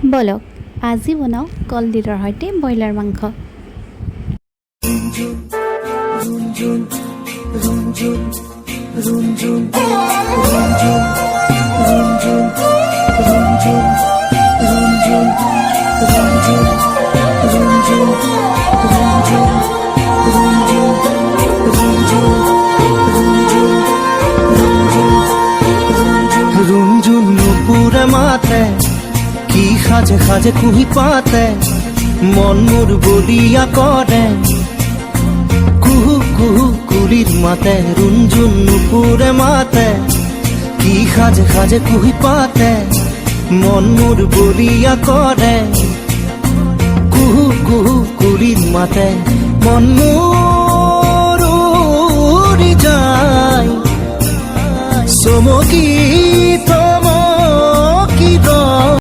বলক আজি বনাওঁ কলডিলৰ সৈতে ব্ৰইলাৰ মাংস। রুনঝুন নুপুরে মাথে কি সাজে সাজে কুহি পাতে মন মোর বলিয়া করে কুহু কুহু কুলির মাতে রুনঝুন নুপুরে মাতে কি সাজে সাজে কুহি পাতে মন মোর বলিয়া করে কুহু কুহু কুলির মাতে মন মোর উড়ি যায় চমকি